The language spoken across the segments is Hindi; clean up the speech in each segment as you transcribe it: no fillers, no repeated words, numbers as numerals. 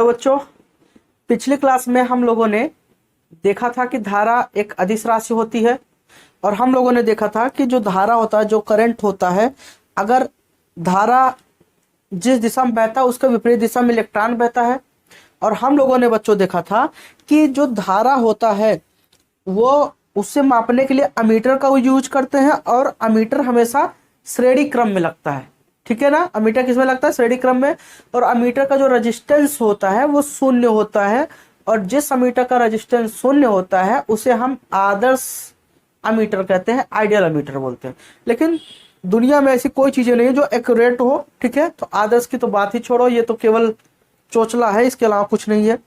बच्चों, पिछली क्लास में हम लोगों ने देखा था कि धारा एक अदिश राशि होती है और हम लोगों ने देखा था कि जो धारा होता है, जो करंट होता है, अगर धारा जिस दिशा में बहता है उसके विपरीत दिशा में इलेक्ट्रॉन बहता है। और हम लोगों ने बच्चों देखा था कि जो धारा होता है वो उससे मापने के लिए अमीटर का यूज करते हैं और अमीटर हमेशा श्रेणी क्रम में लगता है। ठीक है ना, अमीटर किसमें लगता है? श्रेणी क्रम में। और अमीटर का जो रेजिस्टेंस होता है वो शून्य होता है और जिस अमीटर का रेजिस्टेंस शून्य होता है उसे हम आदर्श अमीटर कहते हैं, आइडियल अमीटर बोलते हैं। लेकिन दुनिया में ऐसी कोई चीजें नहीं है जो एक्यूरेट हो। ठीक है, तो आदर्श की तो बात ही छोड़ो, ये तो केवल चोचला है, इसके अलावा कुछ नहीं है।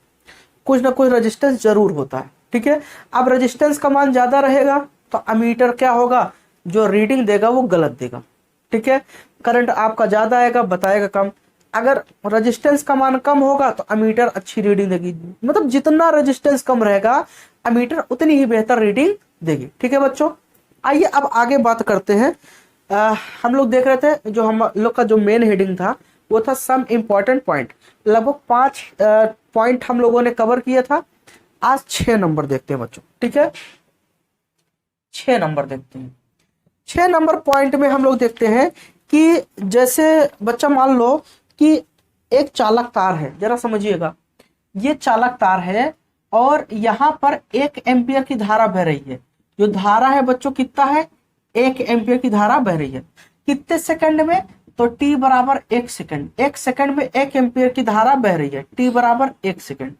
कुछ ना कुछ रेजिस्टेंस जरूर होता है। ठीक है, अब रेजिस्टेंस का मान ज्यादा रहेगा तो अमीटर क्या होगा, जो रीडिंग देगा वो गलत देगा। ठीक है, करंट आपका ज्यादा आएगा, बताएगा कम। अगर रेजिस्टेंस का मान कम होगा तो अमीटर अच्छी रीडिंग देगी। मतलब जितना रेजिस्टेंस कम रहेगा अमीटर उतनी ही बेहतर रीडिंग देगी। ठीक है बच्चों, आइए अब आगे बात करते हैं। हम लोग देख रहे थे, जो हम लोग का जो मेन हेडिंग था वो था सम इम्पॉर्टेंट पॉइंट। लगभग 5 पॉइंट हम लोगों ने कवर किया था। आज 6 नंबर देखते हैं बच्चों। ठीक है, 6 नंबर देखते हैं। 6 नंबर पॉइंट में हम लोग देखते हैं कि जैसे बच्चा मान लो कि एक चालक तार है, जरा समझिएगा, ये चालक तार है और यहाँ पर 1 एम्पियर की धारा बह रही है। जो धारा है बच्चों कितना है? 1 एम्पियर की धारा बह रही है। कितने सेकंड में? तो t बराबर 1 सेकंड। 1 सेकंड में 1 एम्पियर की धारा बह रही है, t बराबर 1 सेकंड।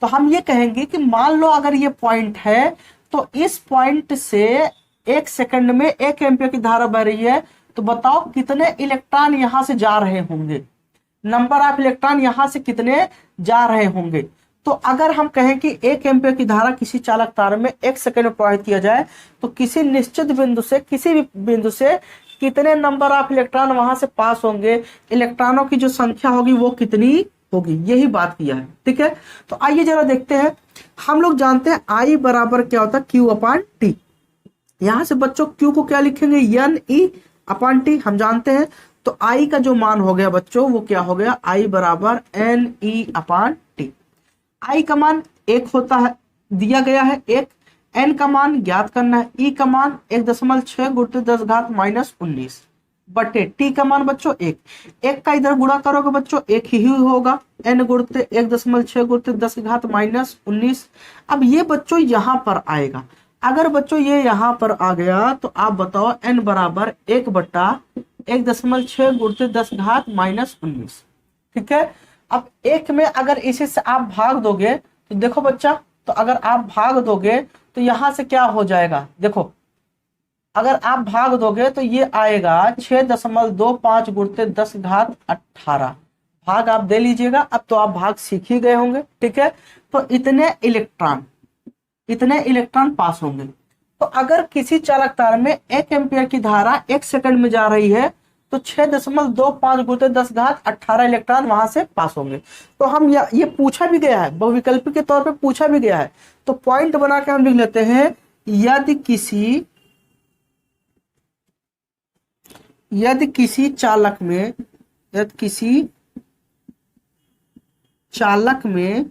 तो हम ये कहेंगे कि मान लो अगर ये पॉइंट है तो इस पॉइंट से 1 सेकंड में 1 एम्पियर की धारा बह रही है, तो बताओ कितने इलेक्ट्रॉन यहां से जा रहे होंगे? नंबर ऑफ इलेक्ट्रॉन यहां से कितने जा रहे होंगे? तो अगर हम कहें कि 1 एम्पियर की धारा किसी चालक तार में 1 सेकंड में प्रवाहित किया जाए तो किसी निश्चित बिंदु से, किसी भी बिंदु से कितने नंबर ऑफ इलेक्ट्रॉन वहां से पास होंगे, इलेक्ट्रॉनों की जो संख्या होगी वो कितनी होगी, यही बात किया है। ठीक है, तो आइए जरा देखते हैं। हम लोग जानते हैं I बराबर क्या होता है, Q अपान टी। यहां से बच्चों Q को क्या लिखेंगे? N E अपान टी हम जानते हैं। तो I का जो मान हो गया बच्चों वो क्या हो गया? I बराबर N E upon T. I का मान 1 होता है, दिया गया है 1। N का मान ज्ञात करना है। E का मान 1.6 गुणित 10 घात -19 बटे T का मान बच्चों 1। 1 का इधर गुणा करोगे बच्चों 1 ही होगा। N गुणित 1.6 गुणित 10 घात -19। अब ये बच्चों यहाँ पर आएगा। अगर बच्चों ये यहाँ पर आ गया तो आप बताओ N बराबर 1 बटा 1.6 गुणित 10 घात -19। ठीक है, अब 1 में अगर इसी से आप भाग दोगे तो देखो बच्चा, तो अगर आप भाग दोगे तो यहां से क्या हो जाएगा? देखो, अगर आप भाग दोगे तो ये आएगा 6.25 गुणित 10 घात 18। भाग आप दे लीजिएगा, अब तो आप भाग सीख ही गए होंगे। ठीक है, तो इतने इलेक्ट्रॉन पास होंगे। तो अगर किसी चालक तार में 1 एम्पियर की धारा 1 सेकंड में जा रही है तो 6.25 गुणित 10 घात 18 इलेक्ट्रॉन वहां से पास होंगे। तो हम ये पूछा भी गया है, बहुविकल्पी के तौर पे पूछा भी गया है। तो पॉइंट बना के हम लिख लेते हैं, यदि किसी चालक में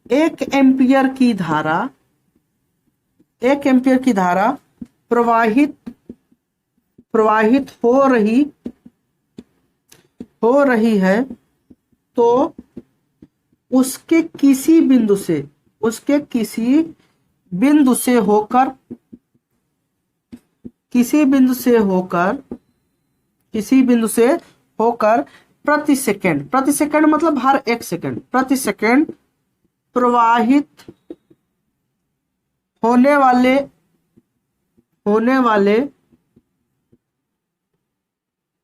1 एम्पियर की धारा प्रवाहित हो रही है तो उसके किसी बिंदु से होकर प्रति सेकंड मतलब हर 1 सेकंड, प्रति सेकंड प्रवाहित होने वाले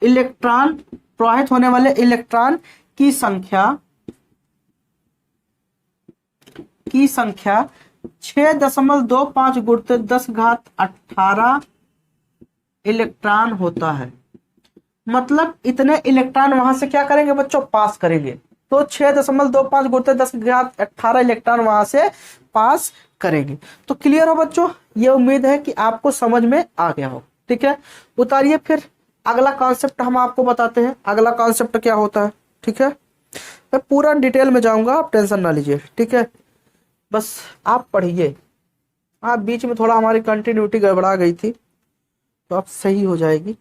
इलेक्ट्रॉन की संख्या 6.25 गुणित 10 घात 18 इलेक्ट्रॉन होता है। मतलब इतने इलेक्ट्रॉन वहां से क्या करेंगे बच्चों? पास करेंगे। तो 6.25 गुणित 10 घात 18 इलेक्ट्रॉन वहां से पास करेंगे। तो क्लियर हो बच्चों? ये उम्मीद है कि आपको समझ में आ गया हो। ठीक है, उतारिए फिर अगला कॉन्सेप्ट हम आपको बताते हैं। अगला कॉन्सेप्ट क्या होता है? ठीक है, मैं पूरा डिटेल में जाऊंगा, आप टेंशन ना लीजिए, ठीक है। बस आप पढ़िए। आप बीच में थोड़ा हमारी कंटिन्यूटी गड़बड़ा गई थी, तो अब सही हो जाएगी।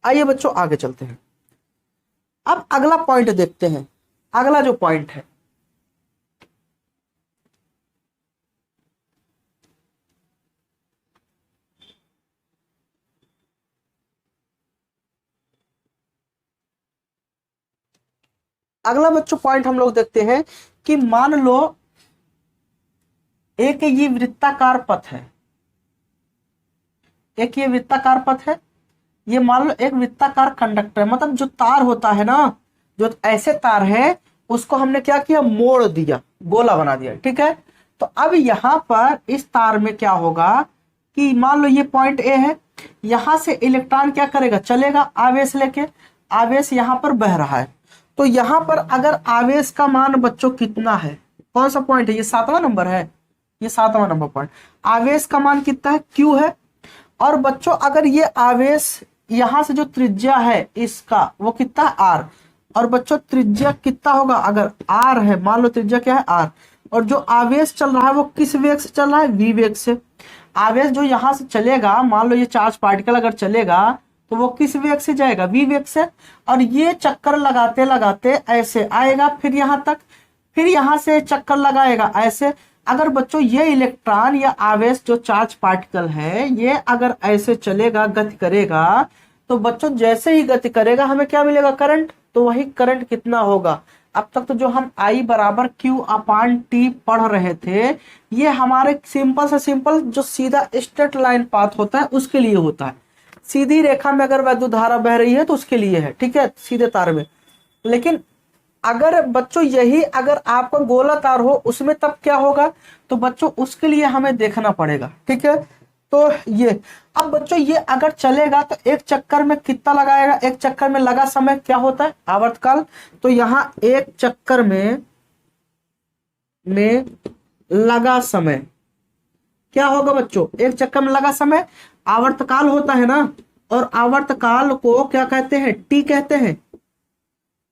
आइए बच्चों आगे चलते हैं। अब अगला पॉइंट देखते हैं। अगला जो पॉइंट है, अगला बच्चों पॉइंट हम लोग देखते हैं कि मान लो एक ये वृत्ताकार पथ है, एक ये वृत्ताकार पथ है, ये मान लो एक वृत्ताकार कंडक्टर, मतलब जो तार होता है ना, जो ऐसे तार है उसको हमने क्या किया, मोड़ दिया, गोला बना दिया, ठीक है। तो अब यहां पर इस तार में क्या होगा कि मान लो ये पॉइंट ए है, यहां से इलेक्ट्रॉन क्या करेगा, चलेगा आवेश लेके, आवेश यहां पर बह रहा है। तो यहां पर अगर आवेश का मान बच्चों कितना है, कौन सा पॉइंट है, ये 7वां नंबर है, ये 7वां नंबर पॉइंट। आवेश का मान कितना है, क्यू है। और बच्चों अगर ये आवेश यहां से जो त्रिज्या है इसका वो कितना है, आर। और बच्चों त्रिज्या कितना होगा, अगर आर है, मान लो त्रिज्या क्या है, आर। और जो आवेश चल रहा है वो किस वेग से चल रहा है, वी वेग से। आवेश जो यहां से चलेगा, मान लो ये चार्ज पार्टिकल अगर चलेगा तो वो किस वेग से जाएगा, वी वेग से। और ये चक्कर लगाते लगाते ऐसे आएगा, फिर यहां तक, फिर यहां से चक्कर लगाएगा ऐसे। अगर बच्चों ये इलेक्ट्रॉन या आवेश जो चार्ज पार्टिकल है, ये अगर ऐसे चलेगा, गति करेगा, तो बच्चों जैसे ही गति करेगा हमें क्या मिलेगा, करंट। तो वही करंट कितना होगा, अब तक तो जो हम I बराबर Q अपान T पढ़ रहे थे, ये हमारे सिंपल से सिंपल जो सीधा स्ट्रेट लाइन पाथ होता है उसके लिए होता है। सीधी रेखा में अगर वैद्युत धारा बह रही है तो उसके लिए है, ठीक है, सीधे तार में। लेकिन अगर बच्चों यही अगर आपका गोला तार हो उसमें तब क्या होगा, तो बच्चों उसके लिए हमें देखना पड़ेगा, ठीक है। तो ये अब बच्चों ये अगर चलेगा तो एक चक्कर में कितना लगाएगा, एक चक्कर में लगा समय क्या होता है, आवर्तकाल। तो यहां एक चक्कर में लगा समय क्या होगा बच्चों, एक चक्कर में लगा समय आवर्तकाल होता है ना, और आवर्तकाल को क्या कहते हैं, टी कहते हैं।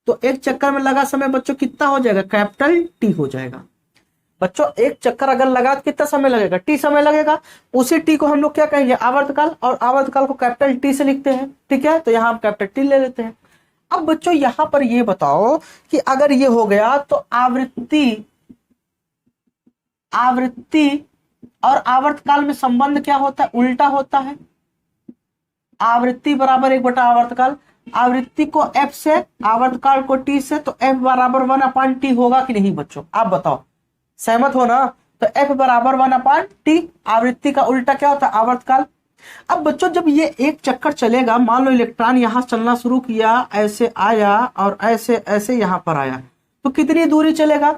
तो एक चक्कर में लगा समय बच्चों कितना हो जाएगा, कैपिटल टी हो जाएगा। बच्चों एक चक्कर अगर लगा तो कितना समय लगेगा, टी समय लगेगा। उसी टी को हम लोग क्या कहेंगे, आवर्तकाल, और आवर्तकाल को कैपिटल टी से लिखते हैं, ठीक है। तो यहां हम कैपिटल टी ले लेते हैं। अब बच्चों यहां पर ये बताओ कि अगर ये हो गया तो आवृत्ति और आवर्तकाल में संबंध क्या होता है, उल्टा होता है। आवृत्ति बराबर 1 बटा आवर्तकाल, आवृत्ति को f से, आवर्तकाल को t से, तो f बराबर 1/t होगा कि नहीं बच्चों, आप बताओ, सहमत हो ना। तो f बराबर 1/t, आवृत्ति का उल्टा क्या होता है, आवर्तकाल। अब बच्चों जब ये एक चक्कर चलेगा, मान लो इलेक्ट्रॉन यहां चलना शुरू किया, ऐसे आया और ऐसे ऐसे यहां पर आया, तो कितनी दूरी चलेगा,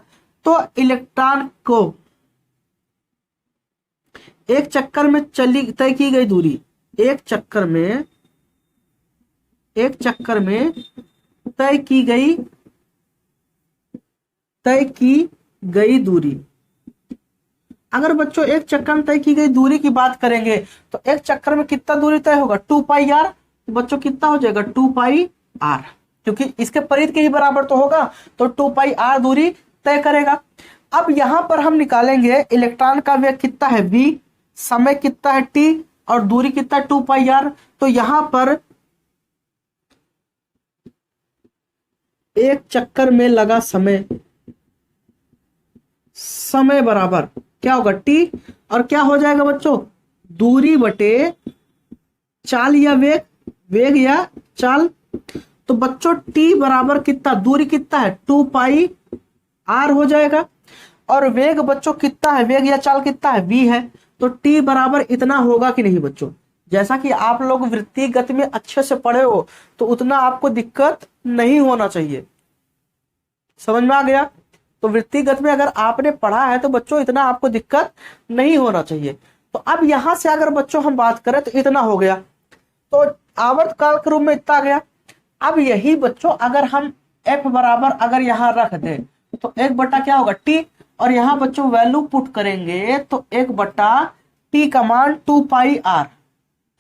तो इलेक्ट्रॉन को एक चक्कर में तय की गई दूरी, एक चक्कर में तय की गई दूरी। अगर बच्चों एक चक्कर में तय की गई दूरी की बात करेंगे तो एक चक्कर में कितना दूरी तय होगा, 2πr। तो बच्चों कितना हो जाएगा, 2πr, क्योंकि इसके परिधि के ही बराबर तो होगा, तो 2πr दूरी तय करेगा। अब यहां पर हम निकालेंगे इलेक्ट्रॉन का वेग कितना है, v, समय कितना है, t, और दूरी कितना है, 2πr। तो यहां पर एक चक्कर में लगा समय बराबर क्या होगा, t, और क्या हो जाएगा बच्चों, दूरी बटे चाल या वेग या चाल। तो बच्चों t बराबर कितना, दूरी कितना है, 2πr हो जाएगा। और वेग बच्चों कितना है, वेग या चाल कितना है, v है। तो t बराबर इतना होगा कि नहीं बच्चों। जैसा कि आप लोग वृत्तीय गति में अच्छे से पढ़े हो तो उतना आपको दिक्कत नहीं होना चाहिए, समझ में आ गया। तो वृत्तीय गति में अगर आपने पढ़ा है तो बच्चों इतना आपको दिक्कत नहीं होना चाहिए। तो अब यहां से अगर बच्चों हम बात करें तो इतना हो गया, तो आवर्तकाल के रूप में इतना आ गया। अब यही बच्चों अगर हम f बराबर अगर यहां रख दें तो 1 बटा क्या होगा, t, और यहां बच्चों वैल्यू पुट करेंगे तो 1/t का मान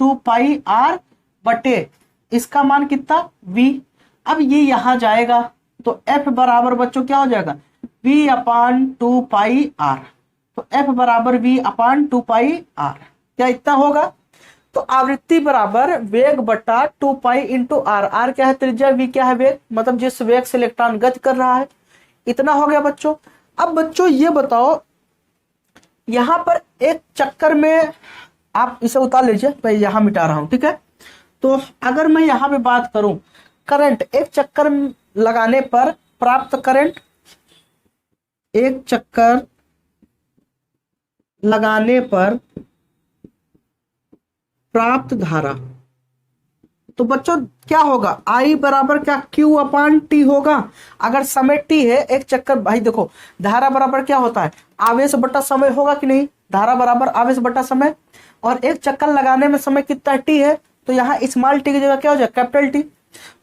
2πr बटे इसका मान कितना, v। अब ये यहां जाएगा तो F बराबर बच्चों क्या हो जाएगा, V अपान 2 पाई R। तो F बराबर V अपान 2 पाई R, क्या इतना होगा। तो आवृत्ति बराबर वेग बटा 2 पाई इंटू R। R क्या है त्रिज्या, V क्या है वेग, मतलब जिस वेग से इलेक्ट्रॉन गति कर रहा है, इतना हो गया बच्चों। अब बच्चों ये बताओ, यहां पर एक चक्कर में, आप इसे उतार लीजिए, मैं यहां मिटा रहा हूं, ठीक है। तो अगर मैं यहां पे बात करूं, करंट एक चक्कर लगाने पर प्राप्त करंट, एक चक्कर लगाने पर प्राप्त धारा, तो बच्चों क्या होगा, I बराबर क्या Q अपान T होगा। अगर समय T है, एक चक्कर, भाई देखो धारा बराबर क्या होता है, आवेश बटा समय होगा कि नहीं, धारा बराबर आवेश बटा समय, और एक चक्कर लगाने में समय कितना T है, तो यहाँ स्मॉल t की जगह क्या हो जाएगा, कैपिटल T।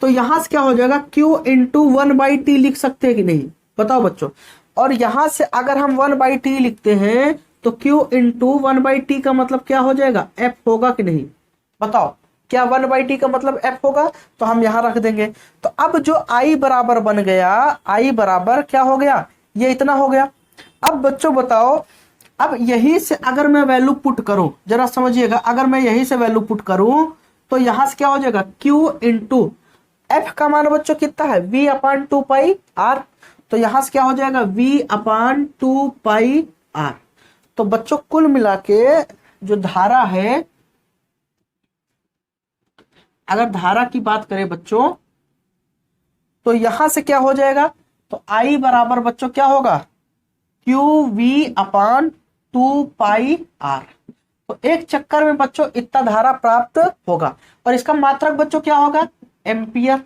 तो यहां से क्या हो जाएगा, Q इंटू 1/T लिख सकते हैं कि नहीं, बताओ बच्चों। और यहां से अगर हम 1/T लिखते हैं तो Q इंटू 1/T का मतलब क्या हो जाएगा, F होगा कि नहीं, बताओ। क्या 1/T का मतलब F होगा, तो हम यहां रख देंगे। तो अब जो I बराबर बन गया, I बराबर क्या हो गया, ये इतना हो गया। अब बच्चों बताओ, अब यही से अगर मैं वैल्यू पुट करूं, जरा समझिएगा, अगर मैं यही से वैल्यू पुट करूं तो यहां से क्या हो जाएगा, Q इंटू F का मान बच्चों कितना है, V अपान 2 पाई R। तो यहां से क्या हो जाएगा, V अपान 2 पाई R। तो बच्चों कुल मिला के जो धारा है, अगर धारा की बात करें बच्चों, तो यहां से क्या हो जाएगा, तो I बराबर बच्चों क्या होगा, QV अपान 2 पाई R। तो एक चक्कर में बच्चों इतना धारा प्राप्त होगा, और इसका मात्रक बच्चों क्या होगा, एम्पियर।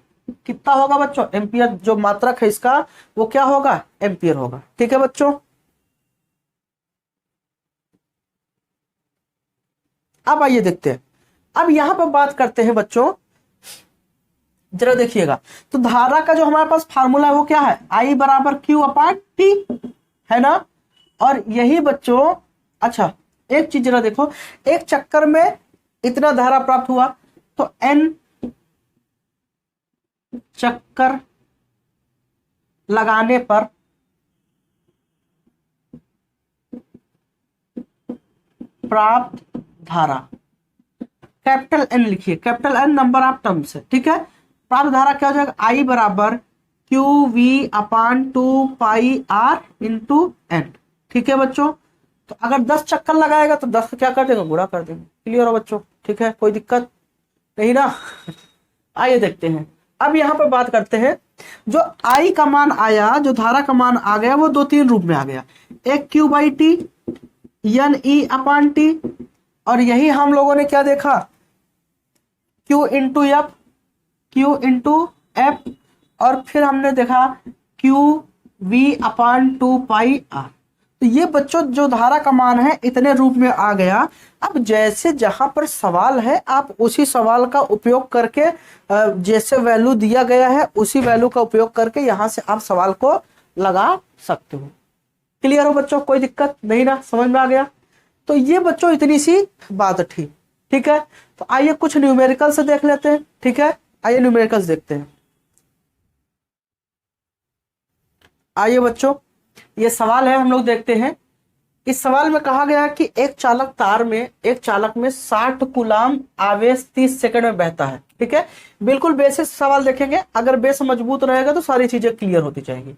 कितना होगा बच्चों, एम्पियर, जो मात्रक है इसका वो क्या होगा, एम्पियर होगा, ठीक है बच्चों। अब आइए देखते हैं, अब यहां पर बात करते हैं बच्चों, जरा देखिएगा, तो धारा का जो हमारे पास फार्मूला है वो क्या है, I बराबर Q अपान T, है ना। और यही बच्चों, अच्छा एक चीज जरा देखो, एक चक्कर में इतना धारा प्राप्त हुआ, तो N चक्कर लगाने पर प्राप्त धारा, कैपिटल N लिखिए, capital N number of terms है, ठीक है। प्राप्त धारा क्या हो जाएगा, I बराबर QV अपान 2 पाई R इंटू N, ठीक है बच्चों। तो अगर 10 चक्कर लगाएगा तो 10 क्या कर देगा, गुणा कर देंगे, क्लियर हो बच्चों, ठीक है, कोई दिक्कत नहीं ना। आइए देखते हैं, अब यहां पर बात करते हैं, जो I का मान आया, जो धारा का मान आ गया, वो 2-3 रूप में आ गया, एक Q/T, NE अपान T, और यही हम लोगों ने क्या देखा, Q into F, Q into F, और फिर हमने देखा QV अपान 2 पाई R। तो ये बच्चों जो धारा का मान है इतने रूप में आ गया। अब जैसे जहां पर सवाल है, आप उसी सवाल का उपयोग करके, जैसे वैल्यू दिया गया है उसी वैल्यू का उपयोग करके यहां से आप सवाल को लगा सकते हो। क्लियर हो बच्चों, कोई दिक्कत नहीं ना, समझ में आ गया। तो ये बच्चों इतनी सी बात थी, ठीक है। तो आइए कुछ न्यूमेरिकल से देख लेते हैं, ठीक है, आइए न्यूमेरिकल्स देखते हैं। आइए बच्चों, ये सवाल है, हम लोग देखते हैं। इस सवाल में कहा गया कि एक चालक तार में, एक चालक में 60 कूलाम आवेश 30 सेकंड में बहता है, ठीक है। बिल्कुल बेसिक सवाल देखेंगे, अगर बेस मजबूत रहेगा तो सारी चीजें क्लियर होती जाएगी।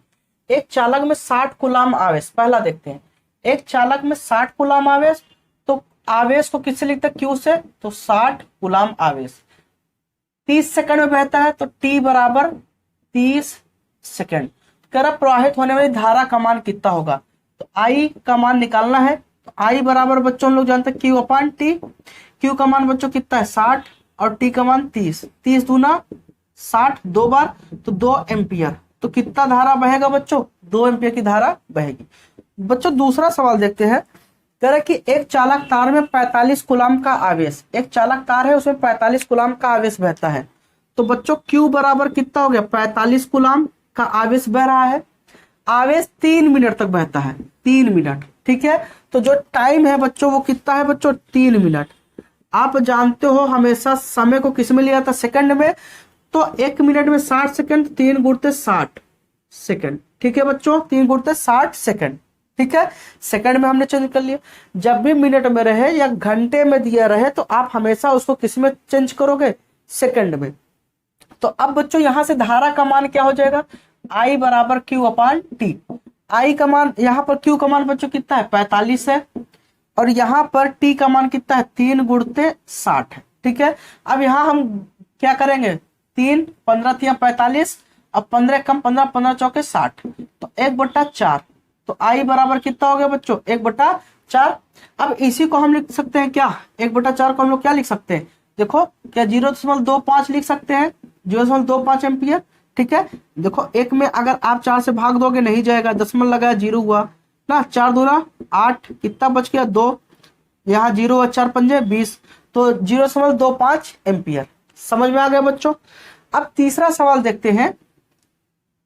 एक चालक में 60 कूलाम आवेश, पहला देखते हैं, एक चालक में 60 कूलाम आवेश, तो आवेश को किससे लिखते हैं, क्यू से, तो 60 कूलाम आवेश 30 सेकंड में बहता है, तो टी बराबर 30 सेकंड। करब प्रवाहित होने वाली धारा का मान कितना होगा, तो आई का मान निकालना है। तो आई बराबर बच्चों हम लोग जानते हैं क्यू अपान टी। क्यू का मान बच्चों कितना है 60 और टी का मान 30, 30 दूना 60, 2 बार तो 2 एम्पियर। तो कितना धारा बहेगा बच्चों, 2 एम्पियर की धारा बहेगी। बच्चों दूसरा सवाल देखते हैं, कह रहा कि एक चालक तार में 45 कूलाम का आवेश, एक चालक तार है उसमें 45 कूलाम का आवेश बहता है। तो बच्चों Q बराबर कितना हो गया, 45 कूलाम का आवेश बह रहा है। आवेश 3 मिनट तक बहता है, 3 मिनट, ठीक है। तो जो टाइम है बच्चों वो कितना है बच्चों, 3 मिनट। आप जानते हो हमेशा समय को किस में लिया था, सेकंड में। तो 1 मिनट में 60 सेकंड, 3 गुणते 60, सेकंड। ठीक है बच्चों, 3 गुणते 60 सेकंड। ठीक है, सेकंड में हमने चेंज कर लिया। जब भी मिनट में रहे या घंटे में दिया रहे तो आप हमेशा उसको किस में चेंज करोगे, सेकंड में। तो अब बच्चों यहां से धारा का मान क्या हो जाएगा, I बराबर Q अपान टी। आई का मान, यहां पर Q का मान बच्चों कितना है, 45 है, और यहां पर T का मान कितना है, 3 गुणते 60 है। ठीक है, अब यहां हम क्या करेंगे, 3 15 3 45, अब 15 कम 15, 15 चौके 60, तो 1/4। तो I बराबर कितना हो गया बच्चों, 1/4। अब इसी को हम लिख सकते हैं क्या, 1/4 को हम लोग क्या लिख सकते हैं, देखो क्या 0.25 लिख सकते हैं, 0.25 एम्पियर। ठीक है, देखो एक में अगर आप 4 से भाग दोगे नहीं जाएगा, दशमलव लगाया 0 हुआ ना, 4 दूना 8, कितना बच गया 2, यहाँ 0 और 4 पंजे 20, तो 0.25 एम्पियर। समझ में आ गया बच्चों। अब तीसरा सवाल देखते हैं,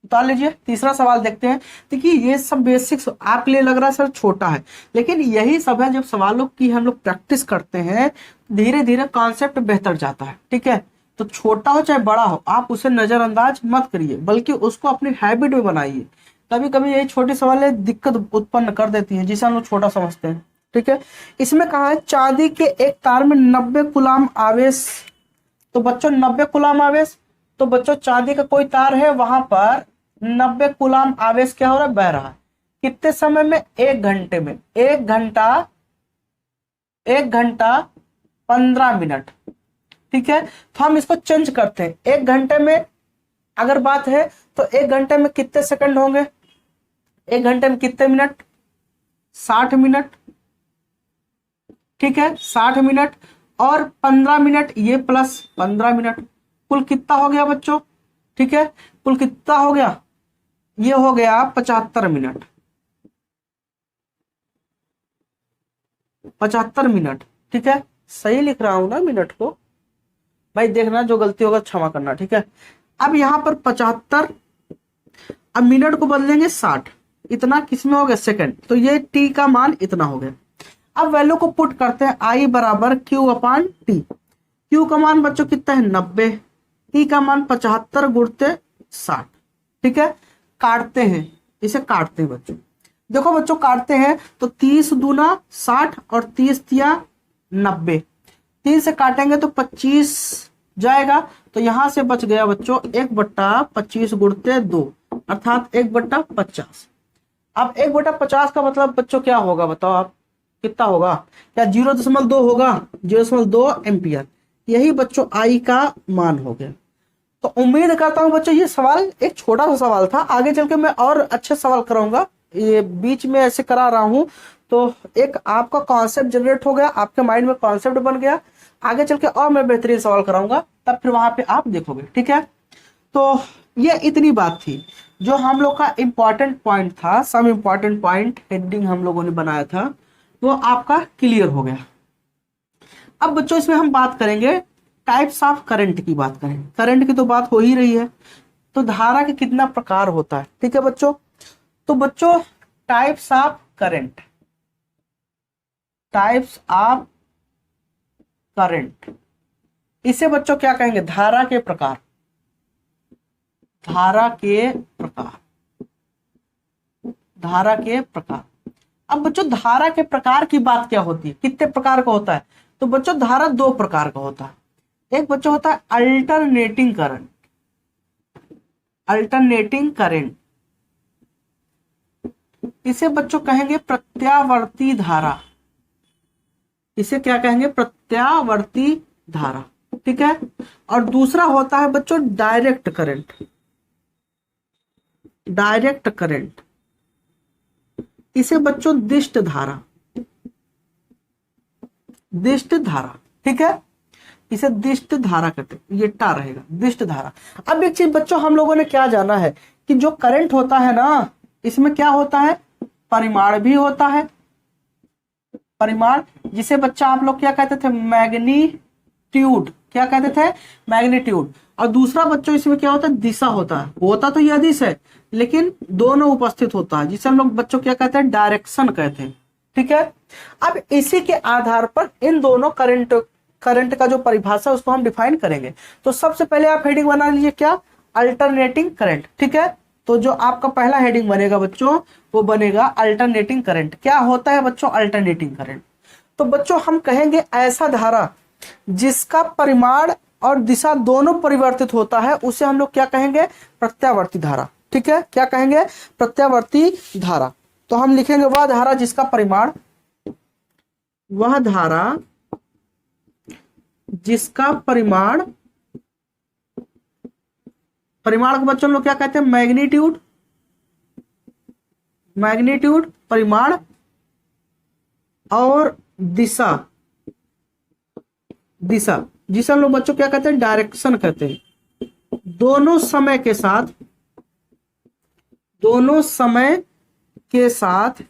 उतार लीजिए, तीसरा सवाल देखते हैं। देखिए ये सब बेसिक्स आपके लिए लग रहा है सर छोटा है, लेकिन यही सब है, जब सवालों की हम लोग प्रैक्टिस करते हैं धीरे धीरे कॉन्सेप्ट बेहतर जाता है। ठीक है, तो छोटा हो चाहे बड़ा हो, आप उसे नजरअंदाज मत करिए, बल्कि उसको अपनी हैबिट में बनाइए। कभी कभी यही छोटी सवालें दिक्कत उत्पन्न कर देती है, जिसे हम लोग छोटा समझते हैं। ठीक है, इसमें कहा है चांदी के एक तार में 90 कूलाम आवेश। तो बच्चों 90 कूलाम आवेश, तो बच्चों चांदी का कोई तार है, वहां पर 90 कूलाम आवेश क्या हो रहा है, बह रहा है। कितने समय में, 1 घंटे में। 1 घंटा 15 मिनट। ठीक है, तो हम इसको चेंज करते हैं। 1 घंटे में अगर बात है तो 1 घंटे में कितने सेकंड होंगे, 1 घंटे में कितने मिनट, 60 मिनट। ठीक है, 60 मिनट और 15 मिनट, ये प्लस 15 मिनट, कुल कितना हो गया बच्चों। ठीक है, कुल कितना हो गया, ये हो गया 75 मिनट। 75 मिनट। ठीक है, सही लिख रहा हूं ना मिनट को, भाई देखना जो गलती होगा क्षमा करना। ठीक है, अब यहां पर 75, अब मिनट को बदलेंगे 60, इतना किसमें हो गया, सेकंड, तो ये टी का मान इतना हो गया। अब वैल्यू को पुट करते हैं, आई बराबर क्यू अपान टी। क्यू का मान बच्चों कितना है, 90, टी का मान 75 गुणते 60। ठीक है, काटते हैं, इसे काटते हैं बच्चों। देखो बच्चों काटते हैं तो 30 दूना 60 और 30 तिया 90, 3 से काटेंगे तो 25 जाएगा, तो यहां से बच गया बच्चों 1/25 गुणते 2, अर्थात 1/50। अब 1/50 का मतलब बच्चों क्या होगा, बताओ आप कितना होगा, क्या 0.2 होगा, 0.2 एम्पियर। यही बच्चों आई का मान हो गया। तो उम्मीद करता हूं बच्चों ये सवाल एक छोटा सा सवाल था, आगे चल के मैं और अच्छे सवाल कराऊंगा, ये बीच में ऐसे करा रहा हूं तो एक आपका कॉन्सेप्ट जनरेट हो गया, आपके माइंड में कॉन्सेप्ट बन गया, आगे चल के और मैं बेहतरीन सवाल कराऊंगा, तब फिर वहां पे आप देखोगे। ठीक है, तो ये इतनी बात थी जो हम लोग का इंपॉर्टेंट पॉइंट था, सम इंपॉर्टेंट पॉइंट हेडिंग हम लोगों ने बनाया था, वो आपका क्लियर हो गया। अब बच्चों इसमें हम बात करेंगे टाइप्स ऑफ करंट की, बात करेंगे, करंट की तो बात हो ही रही है, तो धारा के कितना प्रकार होता है। ठीक है बच्चों, तो बच्चों types of current, types of current, इसे बच्चों क्या कहेंगे, धारा के प्रकार, धारा के प्रकार, धारा के प्रकार। अब बच्चों धारा के प्रकार की बात क्या होती है, कितने प्रकार का होता है, तो बच्चों धारा 2 प्रकार का होता है। एक बच्चों होता है अल्टरनेटिंग करंट, अल्टरनेटिंग करंट, इसे बच्चों कहेंगे प्रत्यावर्ती धारा, इसे क्या कहेंगे, प्रत्यावर्ती धारा। ठीक है, और दूसरा होता है बच्चों डायरेक्ट करंट, डायरेक्ट करंट, इसे बच्चों दिष्ट धारा, दिष्ट धारा। ठीक है, इसे दिष्ट धारा कहते हैं, ये टा रहेगा, दिष्ट धारा। अब एक चीज बच्चों हम लोगों ने क्या जाना है कि जो करंट होता है ना, इसमें क्या होता है, परिमाण भी होता है, परिमाण, जिसे बच्चा आप लोग क्या कहते थे, मैग्नीट्यूड, क्या कहते थे, मैग्नीट्यूड। और दूसरा बच्चों इसमें क्या होता है, दिशा होता है, होता तो यह दिशा है लेकिन दोनों उपस्थित होता है, जिसे हम लोग बच्चों क्या कहते हैं, डायरेक्शन कहते हैं। ठीक है, अब इसी के आधार पर इन दोनों करंट का जो परिभाषा उसको हम डिफाइन करेंगे। तो सबसे पहले आप हेडिंग बना लीजिए क्या, अल्टरनेटिंग करंट। ठीक है, तो जो आपका पहला हेडिंग बनेगा बच्चों वो बनेगा अल्टरनेटिंग करंट। क्या होता है बच्चों अल्टरनेटिंग करंट? तो बच्चों हम कहेंगे ऐसा धारा जिसका परिमाण और दिशा दोनों परिवर्तित होता है उसे हम लोग क्या कहेंगे? प्रत्यावर्ती धारा। ठीक है, क्या कहेंगे? प्रत्यावर्ती धारा। तो हम लिखेंगे वह धारा जिसका परिमाण, वह धारा जिसका परिमाण, परिमाण को बच्चों लोग क्या कहते हैं? मैग्नीट्यूड, मैग्नीट्यूड परिमाण, और दिशा, दिशा जिसे हम लोग बच्चों क्या कहते हैं? डायरेक्शन कहते हैं। दोनों समय के साथ, दोनों समय के साथ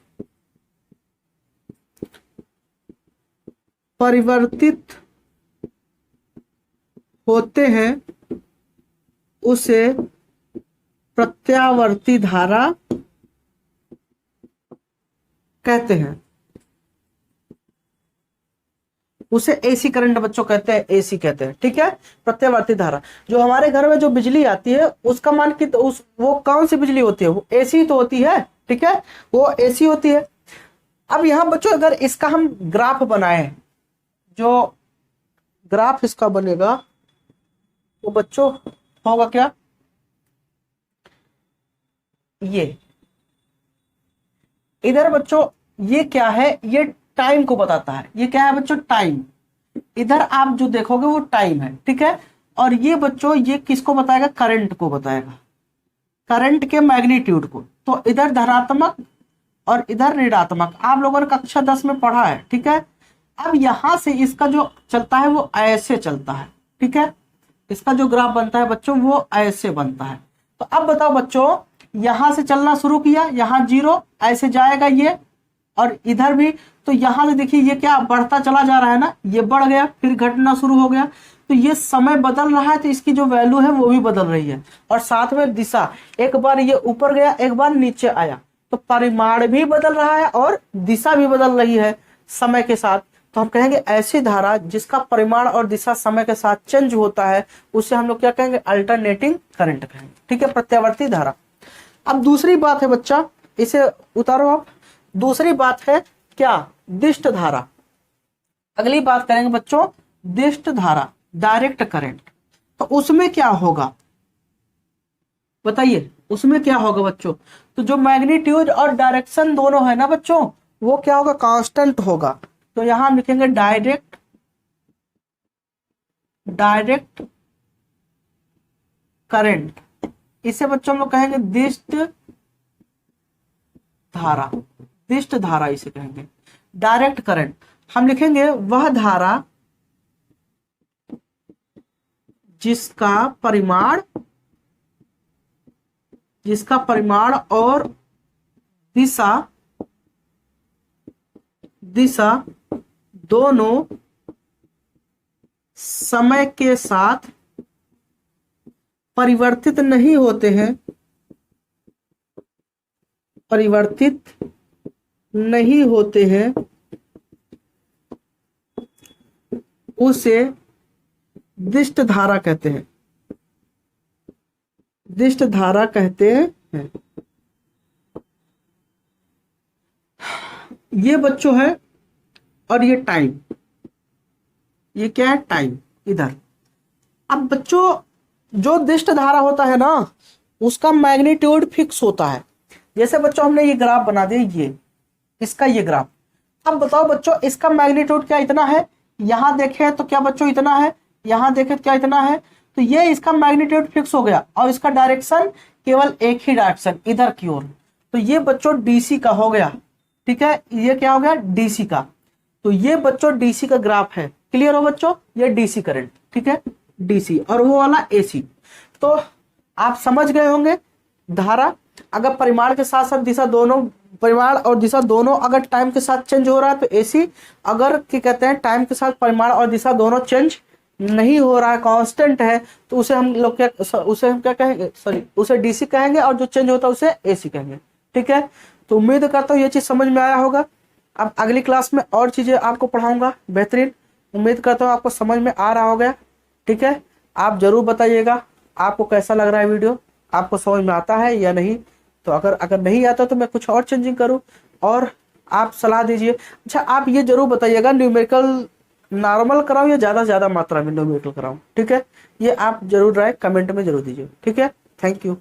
परिवर्तित होते हैं उसे प्रत्यावर्ती धारा कहते हैं। उसे एसी करंट बच्चों कहते हैं, एसी कहते हैं। ठीक है, प्रत्यावर्ती धारा। जो हमारे घर में जो बिजली आती है उसका मान की वो कौन सी बिजली होती है? वो एसी तो होती है। ठीक है, वो एसी होती है। अब यहां बच्चों अगर इसका हम ग्राफ बनाए, जो ग्राफ इसका बनेगा वो बच्चों होगा क्या? ये इधर बच्चों ये क्या है? ये टाइम को बताता है। ये क्या है बच्चों? टाइम। इधर आप जो देखोगे वो टाइम है। ठीक है, और ये बच्चों ये किसको बताएगा? करंट को बताएगा, करंट के मैग्नीट्यूड को। तो इधर धनात्मक और इधर ऋणात्मक, आप लोगों ने कक्षा 10 में पढ़ा है। ठीक है, अब यहां से इसका जो चलता है वो ऐसे चलता है। ठीक है, इसका जो ग्राफ बनता है बच्चों वो ऐसे बनता है। तो अब बताओ बच्चों, यहां से चलना शुरू किया, यहां 0 ऐसे जाएगा ये, और इधर भी। तो यहां से देखिए ये क्या बढ़ता चला जा रहा है ना, ये बढ़ गया फिर घटना शुरू हो गया। तो ये समय बदल रहा है, तो इसकी जो वैल्यू है वो भी बदल रही है। और साथ में दिशा, एक बार ये ऊपर गया एक बार नीचे आया, तो परिमाण भी बदल रहा है और दिशा भी बदल रही है समय के साथ। तो हम कहेंगे ऐसी धारा जिसका परिमाण और दिशा समय के साथ चेंज होता है उसे हम लोग क्या कहेंगे? अल्टरनेटिंग करंट कहेंगे। ठीक है, प्रत्यावर्ती धारा। अब दूसरी बात है बच्चा, इसे उतारो आप। दूसरी बात है क्या? दिष्ट धारा। अगली बात करेंगे बच्चों दिष्ट धारा, डायरेक्ट करंट। तो उसमें क्या होगा बताइए? उसमें क्या होगा बच्चों? तो जो मैग्नीट्यूड और डायरेक्शन दोनों है ना बच्चों, वो क्या होगा? कांस्टेंट होगा। तो यहां हम लिखेंगे डायरेक्ट, डायरेक्ट करंट। इसे बच्चों हम लोग कहेंगे दिष्ट धारा, दिष्ट धारा इसे कहेंगे। डायरेक्ट करंट हम लिखेंगे वह धारा जिसका परिमाण, जिसका परिमाण और दिशा, दिशा दोनों समय के साथ परिवर्तित नहीं होते हैं, परिवर्तित नहीं होते हैं, उसे दिष्ट धारा कहते हैं, दिष्ट धारा कहते हैं। ये बच्चों है और ये टाइम, ये क्या है? टाइम इधर। अब बच्चों जो दिष्ट धारा होता है ना उसका मैग्नीट्यूड फिक्स होता है। जैसे बच्चों हमने ये ग्राफ बना दिया, ये इसका ये ग्राफ। अब बताओ बच्चों इसका मैग्नीट्यूड क्या इतना है? यहां देखें तो क्या बच्चों इतना है, यहां देखें क्या इतना है। तो ये इसका मैग्नीट्यूड फिक्स हो गया और इसका डायरेक्शन केवल एक ही डायरेक्शन इधर की ओर। तो ये बच्चों डीसी का हो गया। ठीक है, ये क्या हो गया? डीसी का। तो ये बच्चों डीसी का ग्राफ है। क्लियर हो बच्चों? ये डीसी करंट। ठीक है, डीसी, और वो वाला एसी। तो आप समझ गए होंगे धारा अगर परिमाण के साथ साथ दिशा दोनों, परिमाण और दिशा दोनों अगर टाइम के साथ चेंज हो रहा है तो एसी। अगर क्या कहते हैं टाइम के साथ परिमाण और दिशा दोनों चेंज नहीं हो रहा है, कांस्टेंट है, तो उसे हम लोग क्या, उसे हम क्या कहेंगे? सॉरी, उसे डीसी कहेंगे, और जो चेंज होता है उसे एसी कहेंगे। ठीक है, तो उम्मीद करता हूँ ये चीज समझ में आया होगा। अब अगली क्लास में और चीजें आपको पढ़ाऊंगा बेहतरीन। उम्मीद करता हूँ आपको समझ में आ रहा होगा। ठीक है, आप जरूर बताइएगा आपको कैसा लग रहा है वीडियो। आपको समझ में आता है या नहीं। तो अगर अगर नहीं आता तो मैं कुछ और चेंजिंग करूं, और आप सलाह दीजिए। अच्छा, आप ये जरूर बताइएगा न्यूमेरिकल नॉर्मल कराऊं या ज़्यादा से ज़्यादा मात्रा में न्यूमेरिकल कराऊं, ठीक है। ये आप जरूर राय कमेंट में जरूर दीजिए, ठीक है। Thank you.